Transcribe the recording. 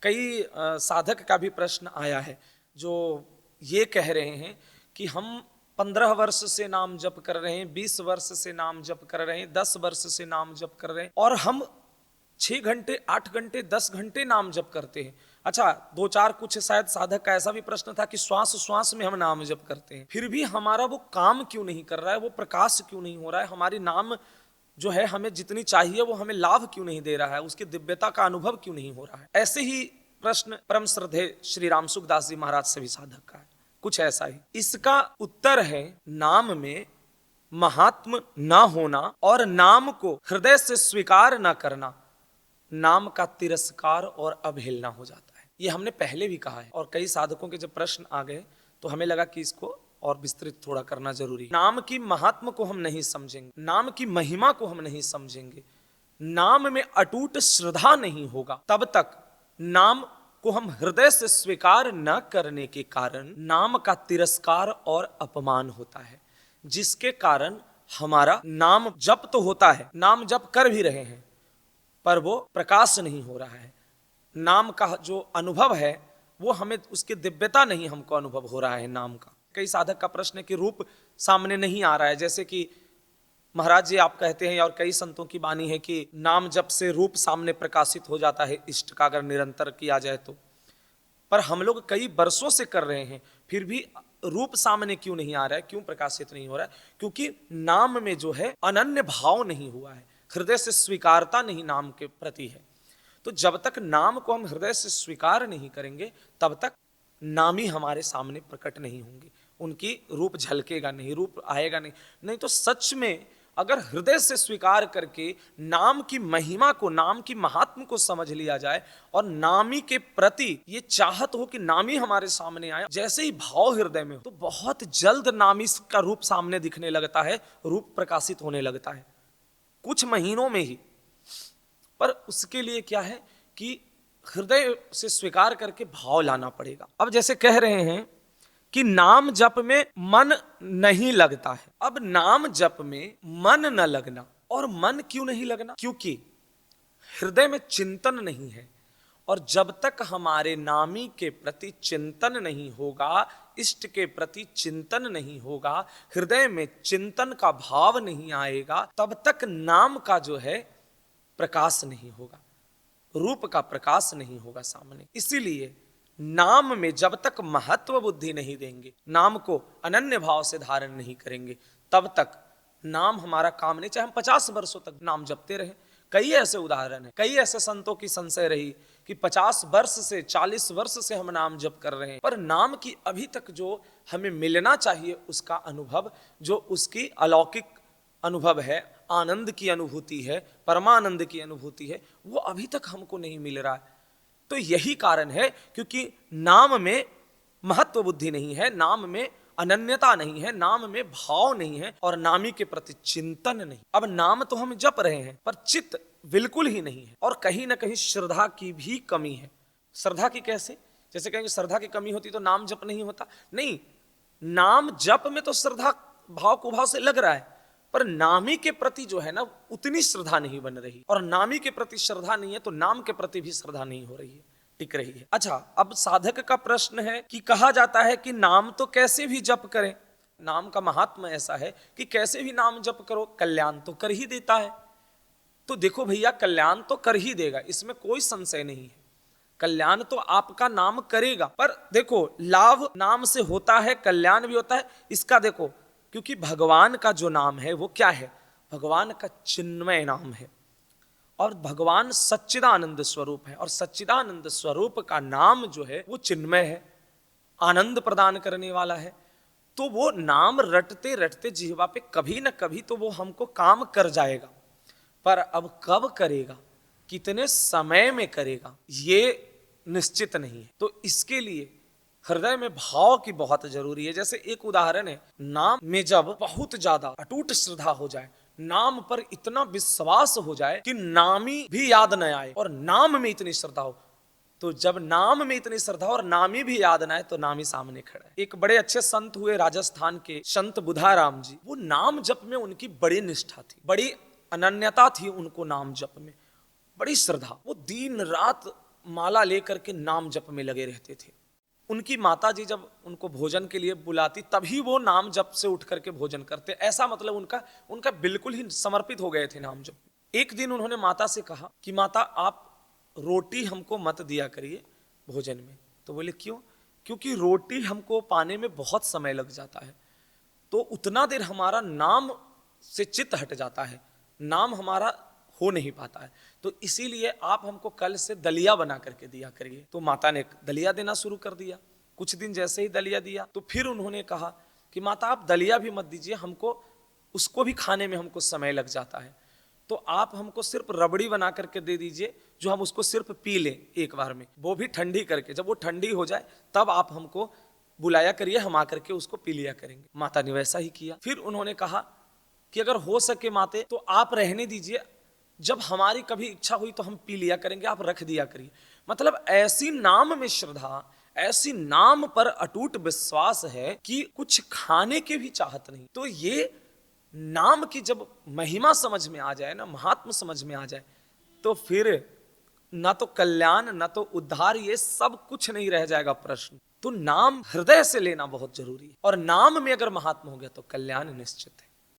कई साधक का भी प्रश्न आया है जो ये कह रहे हैं कि हम 15 वर्ष से नाम जप कर रहे हैं, 20 वर्ष से नाम जप कर रहे हैं, 10 वर्ष से नाम जप कर रहे हैं और हम 6 घंटे 8 घंटे 10 घंटे नाम जप करते हैं। अच्छा, 2-4 कुछ शायद साधक का ऐसा भी प्रश्न था कि श्वास श्वास में हम नाम जप करते हैं, फिर भी हमारा वो काम क्यों नहीं कर रहा है, वो प्रकाश क्यों नहीं हो रहा है, हमारी नाम जो है हमें जितनी चाहिए वो हमें लाभ क्यों नहीं दे रहा है, उसकी दिव्यता का अनुभव क्यों नहीं हो रहा है। ऐसे ही प्रश्न परम श्रद्धेय श्री राम सुखदास जी महाराज से भी साधक का है, कुछ ऐसा ही। इसका उत्तर है नाम में महात्म ना होना और नाम को हृदय से स्वीकार ना करना नाम का तिरस्कार और अवहेलना हो जाता है। ये हमने पहले भी कहा है और कई साधकों के जब प्रश्न आ गए तो हमें लगा कि इसको और विस्तृत थोड़ा करना जरूरी है। नाम की महात्म को हम नहीं समझेंगे, नाम की महिमा को हम नहीं समझेंगे, नाम में अटूट श्रद्धा नहीं होगा, तब तक नाम को हम हृदय से स्वीकार न करने के कारण नाम का तिरस्कार और अपमान होता है, जिसके कारण हमारा नाम जप तो होता है, नाम जप कर भी रहे हैं, पर वो प्रकाश नहीं हो रहा है। नाम का जो अनुभव है वो हमें उसकी दिव्यता नहीं हमको अनुभव हो रहा है नाम का। कई साधक का प्रश्न है कि रूप सामने नहीं आ रहा है, जैसे कि महाराज जी आप कहते हैं और कई संतों की वाणी है कि नाम जप से रूप सामने प्रकाशित हो जाता है इष्ट का, अगर निरंतर किया जाए तो। पर हम लोग कई वर्षों से कर रहे हैं फिर भी रूप सामने क्यों नहीं आ रहा है, क्यों प्रकाशित नहीं हो रहा है? क्योंकि नाम में जो है अनन्य भाव नहीं हुआ है, हृदय से स्वीकारता नहीं नाम के प्रति है। तो जब तक नाम को हम हृदय से स्वीकार नहीं करेंगे तब तक नाम ही हमारे सामने प्रकट नहीं होंगे, उनकी रूप झलकेगा नहीं, रूप आएगा नहीं। नहीं तो सच में अगर हृदय से स्वीकार करके नाम की महिमा को, नाम की महात्म को समझ लिया जाए और नामी के प्रति ये चाहत हो कि नामी हमारे सामने आए, जैसे ही भाव हृदय में हो तो बहुत जल्द नामी का रूप सामने दिखने लगता है, रूप प्रकाशित होने लगता है कुछ महीनों में ही। पर उसके लिए क्या है कि हृदय से स्वीकार करके भाव लाना पड़ेगा। अब जैसे कह रहे हैं कि नाम जप में मन नहीं लगता है। अब नाम जप में मन न लगना, और मन क्यों नहीं लगना? क्योंकि हृदय में चिंतन नहीं है, और जब तक हमारे नामी के प्रति चिंतन नहीं होगा, इष्ट के प्रति चिंतन नहीं होगा, हृदय में चिंतन का भाव नहीं आएगा, तब तक नाम का जो है प्रकाश नहीं होगा, रूप का प्रकाश नहीं होगा सामने। इसीलिए नाम में जब तक महत्व बुद्धि नहीं देंगे, नाम को अनन्य भाव से धारण नहीं करेंगे, तब तक नाम हमारा काम नहीं। चाहे हम 50 वर्षों तक नाम जपते रहे, कई ऐसे उदाहरण हैं, कई ऐसे संतों की संशय रही कि 50 वर्ष से 40 वर्ष से हम नाम जप कर रहे हैं, पर नाम की अभी तक जो हमें मिलना चाहिए उसका अनुभव, जो उसकी अलौकिक अनुभव है, आनंद की अनुभूति है, परमानंद की अनुभूति है, वो अभी तक हमको नहीं मिल रहा है। तो यही कारण है क्योंकि नाम में महत्व बुद्धि नहीं है, नाम में अनन्यता नहीं है, नाम में भाव नहीं है और नामी के प्रति चिंतन नहीं। अब नाम तो हम जप रहे हैं पर चित्त बिल्कुल ही नहीं है, और कहीं ना कहीं श्रद्धा की भी कमी है। श्रद्धा की कैसे? जैसे कहेंगे श्रद्धा की कमी होती तो नाम जप नहीं होता। नहीं, नाम जप में तो श्रद्धा भाव कुभाव से लग रहा है, पर नामी के प्रति जो है ना उतनी श्रद्धा नहीं बन रही, और नामी के प्रति श्रद्धा नहीं है तो नाम के प्रति भी श्रद्धा नहीं हो रही है, टिक रही है। अच्छा, अब साधक का प्रश्न है कि कहा जाता है कि नाम तो कैसे भी जप करें, नाम का महात्मा ऐसा है कि कैसे भी नाम जप करो कल्याण तो कर ही देता है। तो देखो भैया, कल्याण तो कर ही देगा, इसमें कोई संशय नहीं है, कल्याण तो आपका नाम करेगा। पर देखो, लाभ नाम से होता है, कल्याण भी होता है। इसका देखो, क्योंकि भगवान का जो नाम है वो क्या है? भगवान का चिन्मय नाम है, और भगवान सच्चिदानंद स्वरूप है, और सच्चिदानंद स्वरूप का नाम जो है वो चिन्मय है, आनंद प्रदान करने वाला है। तो वो नाम रटते रटते जिह्वा पे कभी न कभी तो वो हमको काम कर जाएगा, पर अब कब करेगा, कितने समय में करेगा, ये निश्चित नहीं है। तो इसके लिए हृदय में भाव की बहुत जरूरी है। जैसे एक उदाहरण है, नाम में जब बहुत ज्यादा अटूट श्रद्धा हो जाए, नाम पर इतना विश्वास हो जाए कि नामी भी याद न आए और नाम में इतनी श्रद्धा हो, तो जब नाम में इतनी श्रद्धा और नामी भी याद न आए तो नामी सामने खड़ा है। एक बड़े अच्छे संत हुए राजस्थान के संत बुधाराम जी, वो नाम जप में उनकी बड़ी निष्ठा थी, बड़ी अनन्यता थी उनको, नाम जप में बड़ी श्रद्धा। वो दिन रात माला लेकर के नाम जप में लगे रहते थे। उनकी माता जी जब उनको भोजन के लिए बुलाती तभी वो नाम जप से उठ करके भोजन करते। ऐसा मतलब उनका बिल्कुल ही समर्पित हो गए थे नाम जप। एक दिन उन्होंने माता से कहा कि माता आप रोटी हमको मत दिया करिए भोजन में। तो बोले क्यों? क्योंकि रोटी हमको पाने में बहुत समय लग जाता है, तो उतना देर हमारा नाम से चित्त हट जाता है, नाम हमारा हो नहीं पाता है, तो इसीलिए आप हमको कल से दलिया बना करके दिया करिए। तो माता ने दलिया देना शुरू कर दिया। कुछ दिन जैसे ही दलिया दिया तो फिर उन्होंने कहा कि माता आप दलिया भी मत दीजिए, हमको उसको भी खाने में हमको समय लग जाता है, तो आप हमको सिर्फ रबड़ी बना करके दे दीजिए जो हम उसको सिर्फ पी लें एक बार में, वो भी ठंडी करके। जब वो ठंडी हो जाए तब आप हमको बुलाया करिए, हम आकर के उसको पी लिया करेंगे। माता ने वैसा ही किया। फिर उन्होंने कहा कि अगर हो सके माते तो आप रहने दीजिए, जब हमारी कभी इच्छा हुई तो हम पी लिया करेंगे, आप रख दिया करिए। मतलब ऐसी नाम में श्रद्धा, ऐसी नाम पर अटूट विश्वास है कि कुछ खाने की भी चाहत नहीं। तो ये नाम की जब महिमा समझ में आ जाए ना, महात्म समझ में आ जाए, तो फिर ना तो कल्याण ना तो उद्धार, ये सब कुछ नहीं रह जाएगा प्रश्न। तो नाम हृदय से लेना बहुत जरूरी है, और नाम में अगर महात्मा हो गया तो कल्याण निश्चित है।